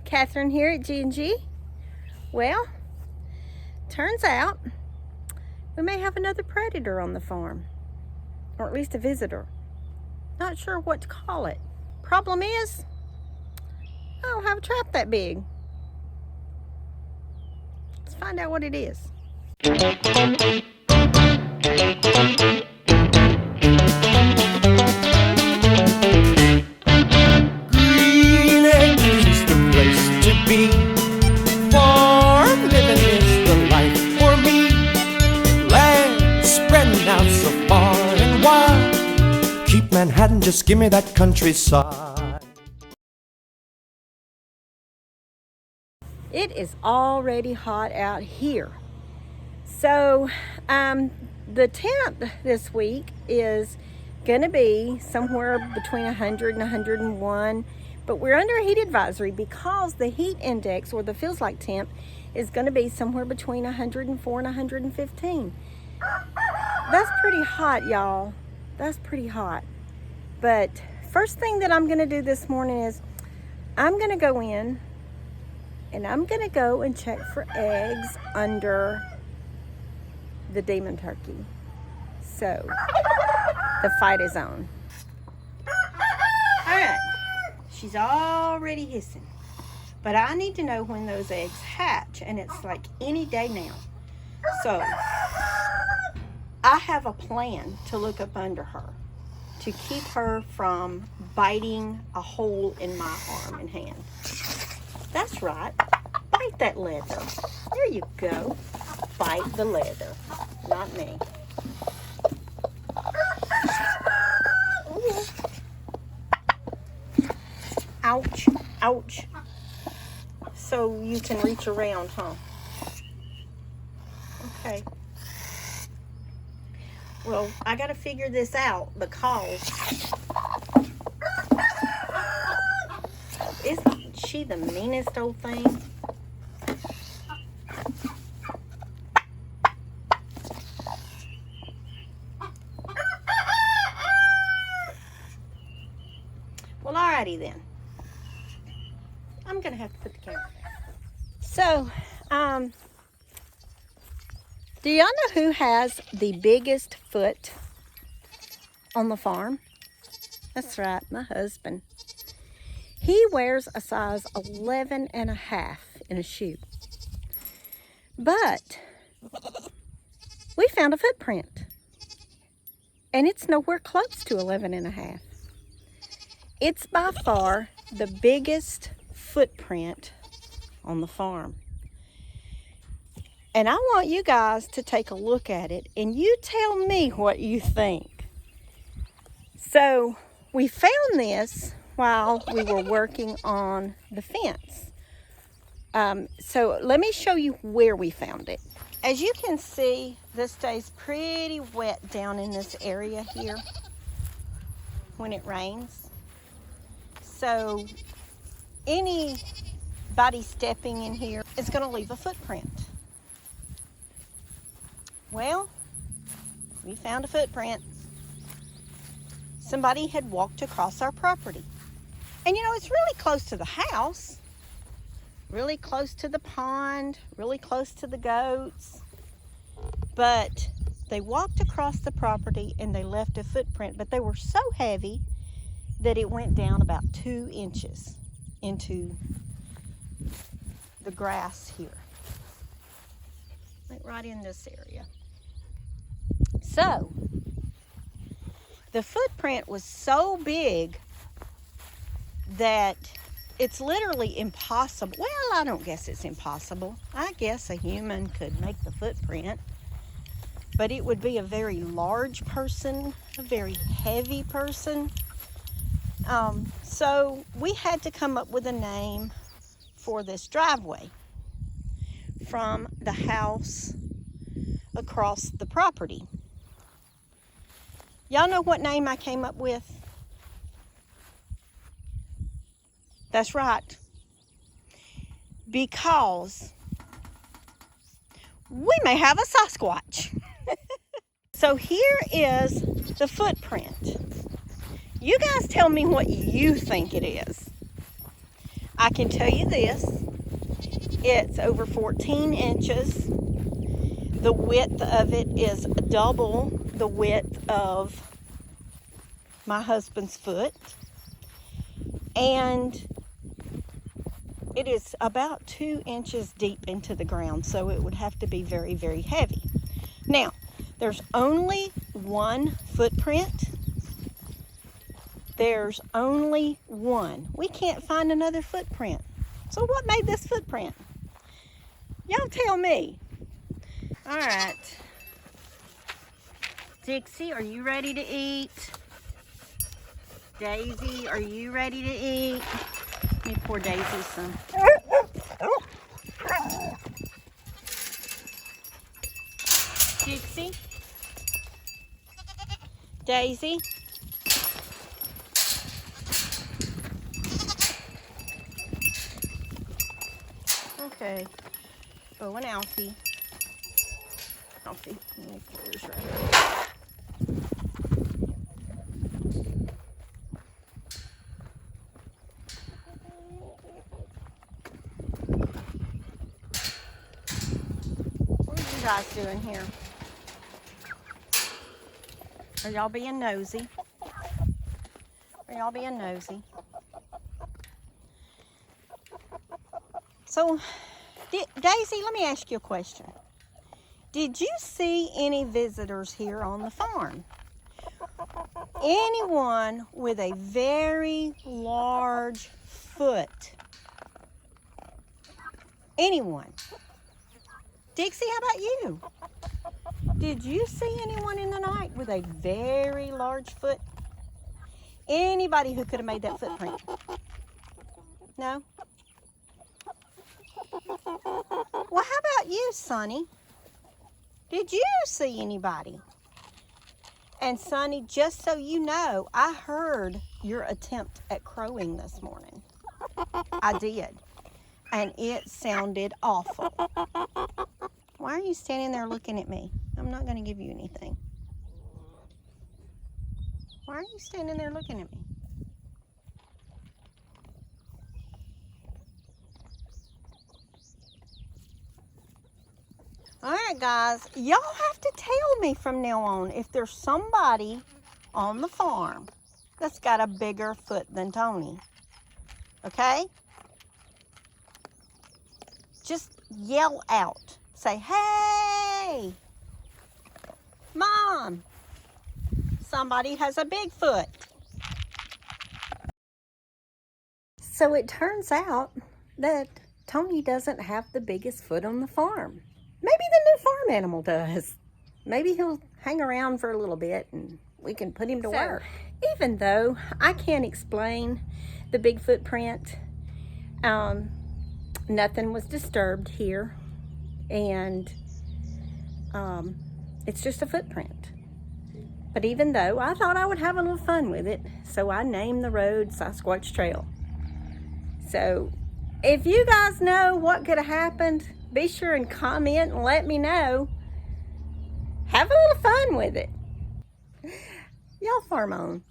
Catherine here at G&G. Well, turns out we may have another predator on the farm, or at least a visitor. Not sure what to call it. Problem is, I don't have a trap that big. Let's find out what it is. Manhattan, just give me that countryside. It is already hot out here. So the temp this week is going to be somewhere between 100 and 101. But we're under a heat advisory because the heat index, or the feels like temp, is going to be somewhere between 104 and 115. That's pretty hot, y'all. That's pretty hot. But first thing that I'm going to do this morning is I'm going to go in and I'm going to go and check for eggs under the demon turkey. So the fight is on. All right, she's already hissing, but I need to know when those eggs hatch, and it's like any day now. So I have a plan to look up under her to keep her from biting a hole in my arm and hand. That's right. Bite that leather. There you go. Bite the leather. Not me. Ooh. Ouch. Ouch. So you can reach around, huh? Okay. Well, I got to figure this out because isn't she the meanest old thing? Well, alrighty then. I'm going to have to put the camera down. So, do y'all know who has the biggest foot on the farm? That's right, my husband. He wears a size 11 and a half in a shoe. But we found a footprint, and it's nowhere close to 11 and a half. It's by far the biggest footprint on the farm. And I want you guys to take a look at it and you tell me what you think. So we found this while we were working on the fence. So let me show you where we found it. As you can see, this stays pretty wet down in this area here when it rains. So anybody stepping in here is going to leave a footprint. Well, we found a footprint. Somebody had walked across our property. And you know, it's really close to the house, really close to the pond, really close to the goats. But they walked across the property and they left a footprint, but they were so heavy that it went down about 2 inches into the grass here. Like right in this area. So, the footprint was so big that it's literally impossible. Well, I don't guess it's impossible. I guess a human could make the footprint, but it would be a very large person, a very heavy person. So we had to come up with a name for this driveway from the house across the property. Y'all know what name I came up with? That's right. Because we may have a sasquatch. So here is the footprint. You guys tell me what you think it is. I can tell you this, it's over 14 inches. The width of it is double the width of my husband's foot. And it is about 2 inches deep into the ground, so it would have to be very, very heavy. Now, there's only one footprint. There's only one. We can't find another footprint. So what made this footprint? Y'all tell me. All right. Dixie, are you ready to eat? Daisy, are you ready to eat? Let me pour Daisy some. Dixie? Daisy? Okay. Oh, and Alfie. Alfie, let me pour yours right here. What are you guys doing here? Are y'all being nosy? Are y'all being nosy? So, Daisy, let me ask you a question. Did you see any visitors here on the farm? Anyone with a very large foot? Anyone? Dixie, how about you? Did you see anyone in the night with a very large foot? Anybody who could have made that footprint? No? Well, how about you, Sonny? Did you see anybody? And Sonny, just so you know, I heard your attempt at crowing this morning. I did. And it sounded awful. Why are you standing there looking at me? I'm not going to give you anything. Why are you standing there looking at me? All right, guys, y'all have to tell me from now on if there's somebody on the farm that's got a bigger foot than Tony. Okay? Just yell out. Say, hey, Mom, somebody has a big foot. So it turns out that Tony doesn't have the biggest foot on the farm. Maybe the new farm animal does. Maybe he'll hang around for a little bit and we can put him to work. Even though I can't explain the big footprint, nothing was disturbed here. And it's just a footprint. But even though, I thought I would have a little fun with it, so I named the road Sasquatch Trail. So if you guys know what could have happened, be sure and comment and let me know. Have a little fun with it. Y'all farm on.